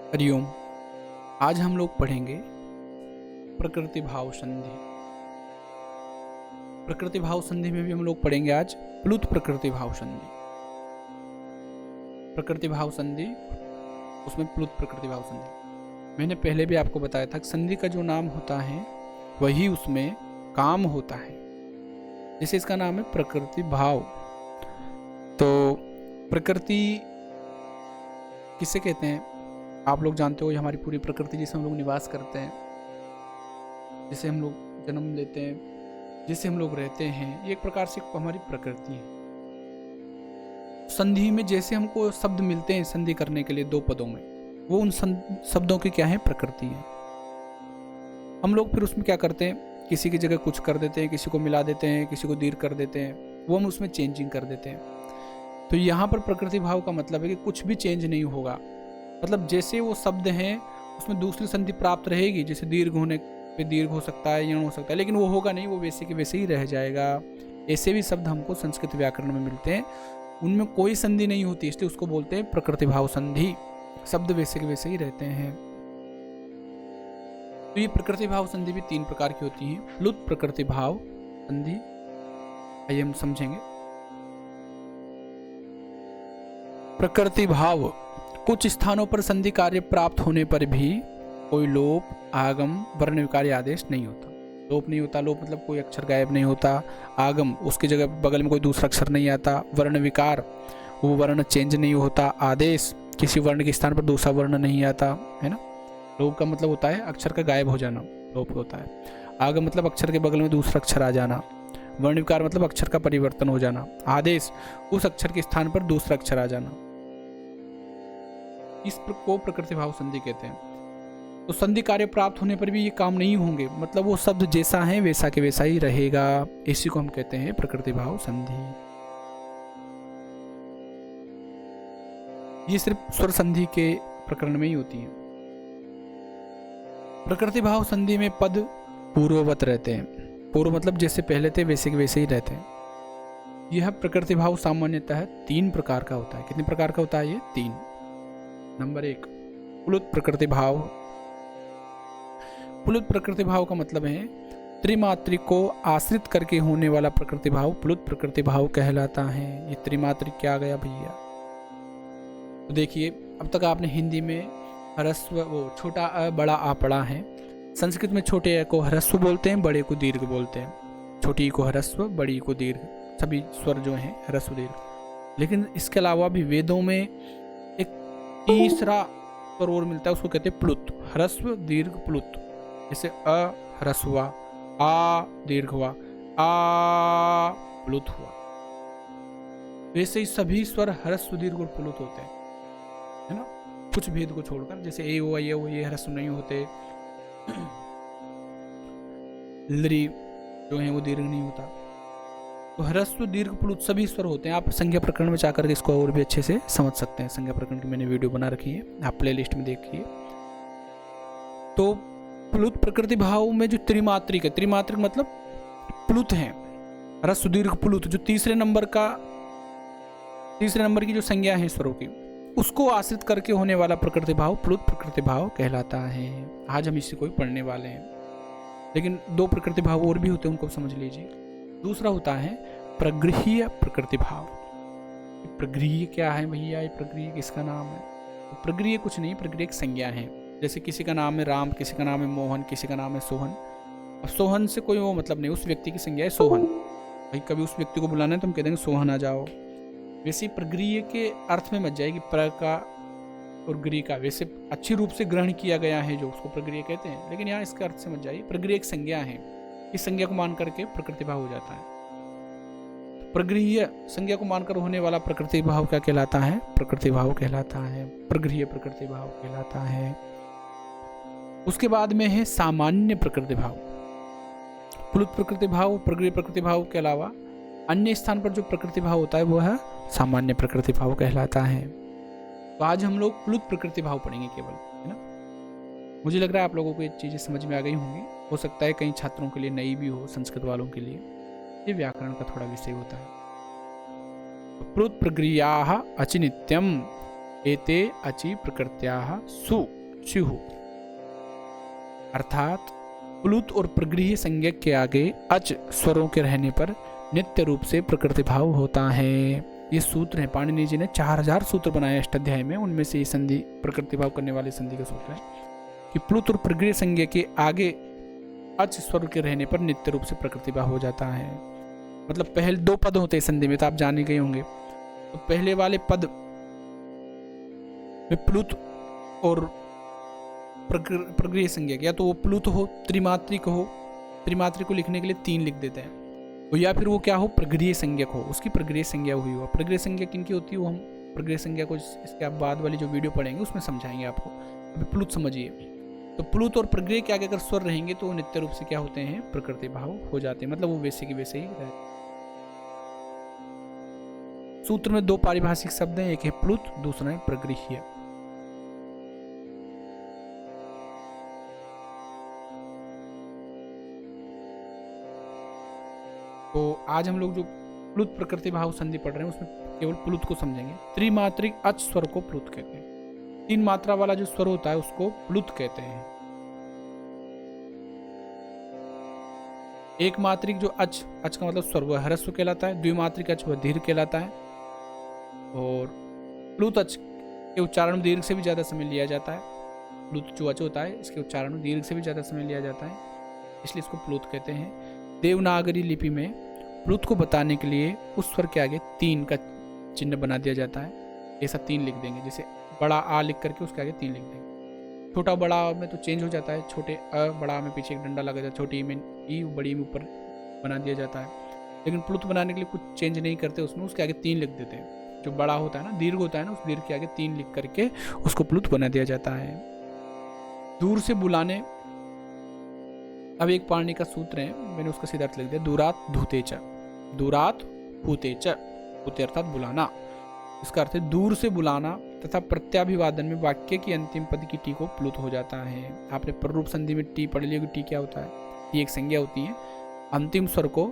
हरिओम। आज हम लोग पढ़ेंगे प्रकृति भाव संधि। प्रकृति भाव संधि में भी हम लोग पढ़ेंगे आज प्लुत प्रकृति भाव संधि। प्रकृति भाव संधि, उसमें प्लुत प्रकृति भाव संधि। मैंने पहले भी आपको बताया था कि संधि का जो नाम होता है वही उसमें काम होता है। जैसे इसका नाम है प्रकृति भाव, तो प्रकृति किसे कहते हैं आप लोग जानते हो। ये हमारी पूरी प्रकृति जिसे हम लोग निवास करते हैं, जिसे हम लोग जन्म लेते हैं, जिसे हम लोग रहते हैं, ये एक प्रकार से हमारी प्रकृति है। संधि में जैसे हमको शब्द मिलते हैं संधि करने के लिए दो पदों में, वो उन शब्दों की क्या है, प्रकृति है। हम लोग फिर उसमें क्या करते हैं, किसी की जगह कुछ कर देते हैं, किसी को मिला देते हैं, किसी को दीर्घ कर देते हैं, वो हम उसमें चेंजिंग कर देते हैं। तो यहाँ पर प्रकृति भाव का मतलब है कि कुछ भी चेंज नहीं होगा। मतलब जैसे वो शब्द हैं उसमें दूसरी संधि प्राप्त रहेगी, जैसे दीर्घ होने पे दीर्घ हो सकता है, यण हो सकता है, लेकिन वो होगा नहीं, वो वैसे के वैसे ही रह जाएगा। ऐसे भी शब्द हमको संस्कृत व्याकरण में मिलते हैं, उनमें कोई संधि नहीं होती, इसलिए उसको बोलते हैं प्रकृति भाव संधि। शब्द वैसे के वैसे ही रहते हैं। तो ये प्रकृति भाव संधि भी तीन प्रकार की होती है। प्लुत प्रकृति भाव संधि, आइए हम समझेंगे। प्रकृति भाव, कुछ स्थानों पर संधि कार्य प्राप्त होने पर भी कोई लोप, आगम, वर्ण विकार आदेश नहीं होता। लोप नहीं होता, लोप मतलब कोई अक्षर गायब नहीं होता। आगम, उसकी जगह बगल में कोई दूसरा अक्षर नहीं आता। वर्ण विकार, वो वर्ण चेंज नहीं होता। आदेश, किसी वर्ण के स्थान पर दूसरा वर्ण नहीं आता, है ना। लोप का मतलब होता है अक्षर का गायब हो जाना, लोप होता है। आगम मतलब अक्षर के बगल में दूसरा अक्षर आ जाना। वर्ण विकार मतलब अक्षर का परिवर्तन हो जाना। आदेश, उस अक्षर के स्थान पर दूसरा अक्षर आ जाना। इस को प्रकृति भाव संधि कहते हैं। तो संधि कार्य प्राप्त होने पर भी ये काम नहीं होंगे, मतलब वो शब्द जैसा है वैसा के वैसा ही रहेगा। इसी को हम कहते हैं प्रकृति भाव संधि। ये सिर्फ स्वर संधि के प्रकरण में ही होती है। प्रकृति भाव संधि में पद पूर्ववत रहते हैं। पूर्व मतलब जैसे पहले थे वैसे के वैसे ही रहते हैं। यह प्रकृति भाव सामान्यतः तीन प्रकार का होता है। कितने प्रकार का होता है ये? तीन। नंबर 1, प्लुत प्रकृति भाव। प्लुत प्रकृति भाव का मतलब है त्रिमात्रिक को आश्रित करके होने वाला प्रकृति भाव प्लुत प्रकृति भाव कहलाता है। ये त्रिमात्रिक क्या आ गया भैया? तो देखिए, अब तक आपने हिंदी में ह्रस्व, वो छोटा अ बड़ा आ पढ़ा है। संस्कृत में छोटे अ को ह्रस्व बोलते हैं, बड़े को दीर्घ बोलते हैं। छोटी को ह्रस्व, बड़ी को दीर्घ, सभी स्वर जो हैं ह्रस्व दीर्घ। लेकिन इसके अलावा भी वेदों में एक तीसरा स्वर और मिलता है, उसको कहते हैं प्लुत। ह्रस्व दीर्घ प्लुत। जैसे अ ह्रस्व हुआ, आ दीर्घ हुआ, आ प्लुत हुआ। वैसे ही सभी स्वर ह्रस्व दीर्घ और प्लुत होते हैं, है ना, कुछ भेद को छोड़कर। जैसे ए हुआ, ये ह्रस्व नहीं होते। लरी जो है वो दीर्घ नहीं होता। तो ह्रस्व दीर्घ प्लुत सभी स्वर होते हैं। आप संज्ञा प्रकरण में जाकर के इसको और भी अच्छे से समझ सकते हैं। संज्ञा प्रकरण की मैंने वीडियो बना रखी है, आप प्लेलिस्ट में देखिए। तो प्लुत प्रकृति भाव में जो त्रिमात्रिक है, त्रिमात्रिक मतलब प्लुत है, ह्रस्व दीर्घ प्लुत, जो तीसरे नंबर की जो संज्ञा है स्वरों की, उसको आश्रित करके होने वाला प्रकृति भाव प्लुत प्रकृति भाव कहलाता है। आज हम इसी को ही पढ़ने वाले हैं, लेकिन दो प्रकृति भाव और भी होते हैं, उनको समझ लीजिए। दूसरा होता है प्रगृह्य प्रकृति भाव। प्रगृह्य क्या है भैया? ये प्रगृह्य किसका नाम है? तो प्रगृह्य कुछ नहीं, प्रगृह्य एक संज्ञा है। जैसे किसी का नाम है राम, किसी का नाम है मोहन, किसी का नाम है सोहन। अब सोहन से कोई वो मतलब नहीं, उस व्यक्ति की संज्ञा है सोहन। भाई कभी उस व्यक्ति को बुलाना है तो हम कह देंगे सोहन आ जाओ। वैसे प्रगृह्य के अर्थ में मत जाएगी, प्र का और गृह का वैसे अच्छी रूप से ग्रहण किया गया है जो उसको प्रगृह्य कहते हैं, लेकिन यहाँ इसके अर्थ से मत जाइए। प्रगृह्य एक संज्ञा है, इस संज्ञा को मान करके प्रकृति भाव हो जाता है। प्रगृह्य संज्ञा को मानकर होने वाला प्रकृति भाव क्या कहलाता है? प्रकृति भाव कहलाता है, प्रगृह्य प्रकृति भाव कहलाता है। उसके बाद में है सामान्य प्रकृति भाव। प्लुत प्रकृति भाव, प्रगृह्य प्रकृति भाव के अलावा अन्य स्थान पर जो प्रकृति भाव होता है वो है सामान्य प्रकृति भाव कहलाता है। तो आज हम लोग प्लुत प्रकृति भाव पढ़ेंगे केवल, है ना। मुझे लग रहा है आप लोगों को ये चीज़ें समझ में आ गई होंगी। हो सकता है कई छात्रों के लिए नई भी हो, संस्कृत वालों के लिए ये व्याकरण का थोड़ा विषय होता है। प्लुत प्रगृह्याः अचिनित्यम एते अचि प्रकृत्याः सु। स्युः। अर्थात प्लुत और प्रगृह्य संज्ञक के आगे अच स्वरों के रहने पर नित्य रूप से प्रकृति भाव होता है। ये सूत्र है, पाणिनि जी ने 4000 सूत्र बनाए अष्टाध्याय में, उनमें से ये संधि प्रकृति भाव करने वाले संधि का सूत्र है कि प्लुत और प्रगृह्य संज्ञा के आगे अच स्वर के रहने पर नित्य रूप से प्रकृति भाव हो जाता है। मतलब पहले 2 पद होते हैं संधि में, तो आप जाने गए होंगे। तो पहले वाले पद में प्लुत और प्रगृह्य संज्ञक, या तो वो प्लुत हो, त्रिमात्रिक हो, त्रिमात्रिक को लिखने के लिए 3 लिख देते हैं, तो या फिर वो क्या हो, प्रगृह्य संज्ञक हो, उसकी प्रगृह्य संज्ञा हुई हो। प्रगृह्य संज्ञा किनकी होती है, वो हम प्रगृह्य संज्ञा को इसके आप बाद वाली जो वीडियो पढ़ेंगे उसमें समझाएंगे आपको। अभी प्लुत समझिए। तो प्लुत और प्रगृह्य के आगे अगर स्वर रहेंगे तो वो नित्य रूप से क्या होते हैं, प्रकृति भाव हो जाते हैं, मतलब वो वैसे की वैसे ही रहते। सूत्र में 2 पारिभाषिक शब्द हैं, एक है प्लुत, दूसरा है प्रगृह्य। तो आज हम लोग जो प्लुत प्रकृति भाव संधि पढ़ रहे हैं उसमें केवल प्लुत को समझेंगे। त्रिमात्रिक अच स्वर को प्लुत कहते हैं। 3 मात्रा वाला जो स्वर होता है उसको प्लुत कहते हैं। एक मात्रिक जो अच का मतलब स्वर वह ह्रस्व कहलाता है, द्विमात्रिक अच वह दीर्घ कहलाता है, और प्लुत अच के उच्चारण में दीर्घ से भी ज्यादा समय लिया जाता है। प्लुत जो अच होता है इसके उच्चारण में दीर्घ से भी ज्यादा समय लिया जाता है, इसलिए इसको प्लुत कहते हैं। देवनागरी लिपि में प्लुत को बताने के लिए उस स्वर के आगे 3 का चिन्ह बना दिया जाता है। ऐसा 3 लिख देंगे, जैसे बड़ा आ लिख करके उसके आगे 3 लिख देंगे। छोटा बड़ा में तो चेंज हो जाता है, छोटे अ बड़ा में पीछे एक डंडा लगा जाता है, छोटी में ई, बड़ी में ऊपर बना दिया जाता है। लेकिन प्लुत बनाने के लिए कुछ चेंज नहीं करते उसमें, उसके आगे 3 लिख देते हैं। जो बड़ा होता है ना, दीर्घ होता है ना, उस दीर्घ के आगे 3 लिख करके उसको प्लुत बना दिया जाता है। दूर से बुलाने, अब एक पाणिनि का सूत्र है, मैंने उसका सीधा अर्थ लिख दिया, दूरात धूते च, दूरात हूते च, हूते अर्थात बुलाना। इसका अर्थ है दूर से बुलाना तथा प्रत्याभिवादन में वाक्य की अंतिम पद की टी को प्लुत हो जाता है। आपने प्ररूप संधि में टी पढ़ लिया कि टी क्या होता है, टी एक संज्ञा होती है, अंतिम स्वर को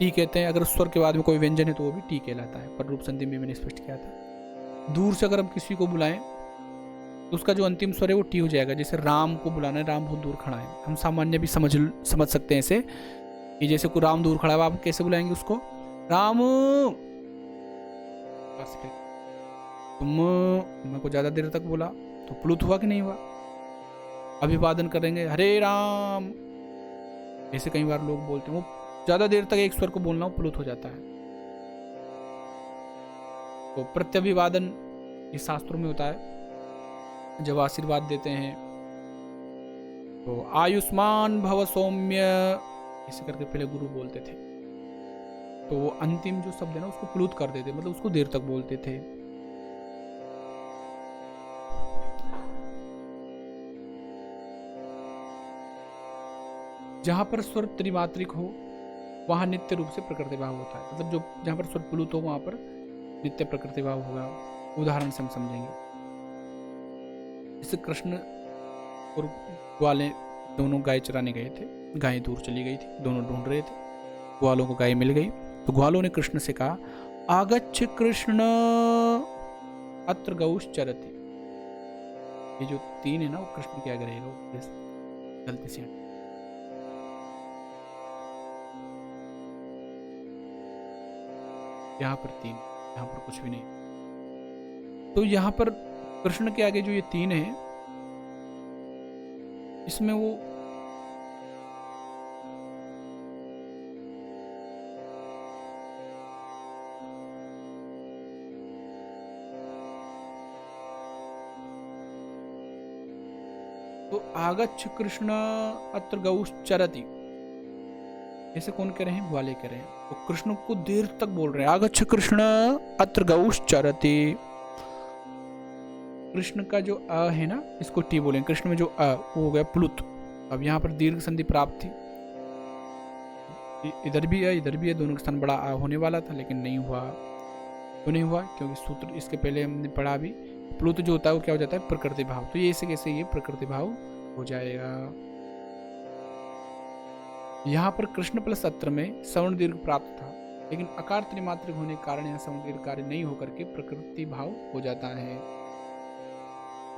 टी कहते हैं। अगर स्वर के बाद में कोई व्यंजन है तो वो भी टी कहलाता है। प्ररूप संधि में मैंने स्पष्ट किया था। दूर से अगर हम किसी को बुलाएं तो उसका जो अंतिम स्वर है वो टी हो जाएगा। जैसे राम को बुलाना है, राम बहुत दूर खड़ा है, हम सामान्य भी समझ सकते हैं ऐसे कि जैसे कोई राम दूर खड़ा है, आप कैसे बुलाएंगे उसको, राम। तुम को ज्यादा देर तक बोला तो प्लुत हुआ कि नहीं हुआ। अभिवादन करेंगे, हरे राम, ऐसे कई बार लोग बोलते हैं, वो ज्यादा देर तक एक स्वर को बोलना, वो प्लुत हो जाता है। तो प्रत्यभिवादन ये शास्त्रों में होता है, जब आशीर्वाद देते हैं तो आयुष्मान भव सौम्य ऐसे करके पहले गुरु बोलते थे, तो वो अंतिम जो शब्द है ना उसको प्लुत कर देते, मतलब उसको देर तक बोलते थे। जहां पर स्वर त्रिमात्रिक हो वहां नित्य रूप से प्रकृति भाव होता है, मतलब जो जहां पर स्वर प्लुत हो वहां पर नित्य प्रकृति भाव होगा। उदाहरण से हम समझेंगे, जैसे कृष्ण और ग्वाले दोनों गाय चराने गए थे, गाय दूर चली गई थी, दोनों ढूंढ रहे थे, ग्वालों को गाय मिल गई, तो ग्वालों ने कृष्ण से कहा, आगच्छ कृष्ण अत्र गौश चरति। ये जो 3 है ना वो कृष्ण के आगे रहेगा, गलती से यहाँ पर 3, यहाँ पर कुछ भी नहीं। तो यहाँ पर कृष्ण के आगे जो ये 3 है, इसमें वो तो आगच्छ कृष्ण अत्र गौश चरति, ऐसे कौन कह रहे हैं, ग्वाले कह रहे हैं। तो कृष्ण को देर तक बोल रहे हैं, आगच्छ कृष्ण अत्र गौश चरति। कृष्ण का जो अ है ना, इसको टी बोलेंगे, कृष्ण में जो अ वो हो गया प्लुत। अब यहाँ पर दीर्घ संधि प्राप्त थी, इधर भी है इधर भी है, दोनों के स्थान बड़ा आ होने वाला था लेकिन नहीं हुआ। क्यों नहीं हुआ, क्योंकि सूत्र इसके पहले हमने पढ़ा भी, प्लुत जो होता है वो क्या हो जाता है, प्रकृति भाव। तो ये ऐसे कैसे ये प्रकृति भाव हो जाएगा। यहाँ पर कृष्ण प्लस अत्र में सवर्ण दीर्घ प्राप्त था, लेकिन अकार त्रिमात्रिक होने के कारण यहाँ सवर्ण दीर्घ कार्य नहीं होकर के प्रकृति भाव हो जाता है।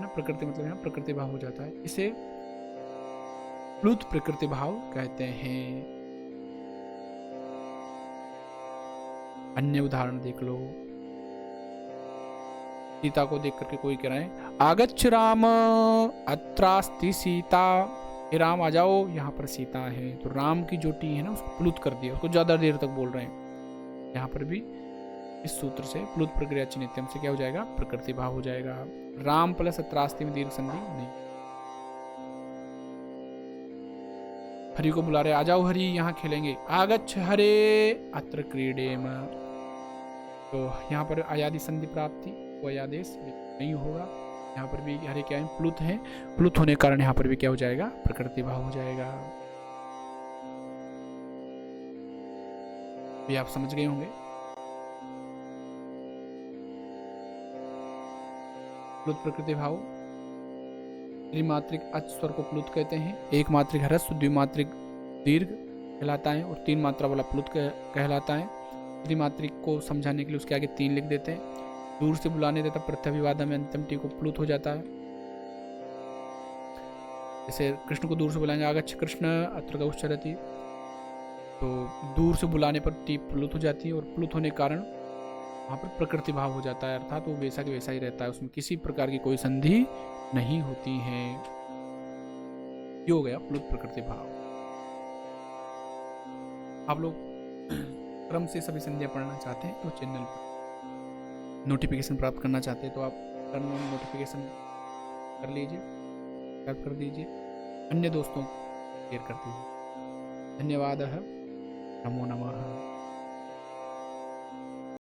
ना, प्रकृति मतलब यहाँ प्रकृति भाव हो जाता है, इसे प्लुत प्रकृति भाव कहते हैं। अन्य उदाहरण देख लो, सीता को देख करके कोई कह रहे हैं आगच्छ राम अत्रास्ति सीता, हे राम आ जाओ, यहाँ पर सीता है। तो राम की जो टी है ना उसको प्लुत कर दिया, उसको ज्यादा देर तक बोल रहे हैं। यहाँ पर भी इस सूत्र से प्लुत प्रक्रिया चिन्हित्यम से क्या हो जाएगा, प्रकृति भाव हो जाएगा। राम प्लस अत्रास्ति में दीर्घ संधि नहीं। हरि को बुला रहे, आ जाओ हरि यहाँ खेलेंगे, आगच्छ हरे अत्र क्रीडेम। तो यहाँ पर अयादि संधि प्राप्ति, वो अयादेश नहीं होगा। यहाँ पर भी हरे क्या है, प्लुत है, प्लुत होने के कारण यहाँ पर भी क्या हो जाएगा, प्रकृति भाव हो जाएगा। ये आप समझ गए होंगे। प्लुत प्रकृति भाव, त्रिमात्रिक अच स्वर को प्लुत कहते हैं, एक मात्रिक ह्रस्व, द्विमात्रिक दीर्घ कहलाता है और तीन मात्रा वाला प्लुत कहलाता है। त्रिमात्रिक को समझाने के लिए उसके आगे 3 लिख देते हैं। दूर से बुलाने देता प्रत्यभिवादन में अंतिम टी को प्लुत हो जाता है। जैसे कृष्ण को दूर से बुलाएंगे, आगच्छ कृष्ण अत्र गौश्चरति, तो दूर से बुलाने पर टी प्लुत हो जाती है और प्लुत होने के कारण वहाँ पर प्रकृति भाव हो जाता है, अर्थात वो वैसा के वैसा ही रहता है, उसमें किसी प्रकार की कोई संधि नहीं होती है। ये हो गया प्लुत प्रकृति भाव। आप लोग क्रम से सभी संधियां पढ़ना चाहते हैं तो चैनल पर नोटिफिकेशन प्राप्त करना चाहते हैं तो आप टर्न ऑन नोटिफिकेशन कर लीजिए, सब्सक्राइब कर दीजिए, अन्य दोस्तों को शेयर कर दीजिए। धन्यवाद। नमो नमः।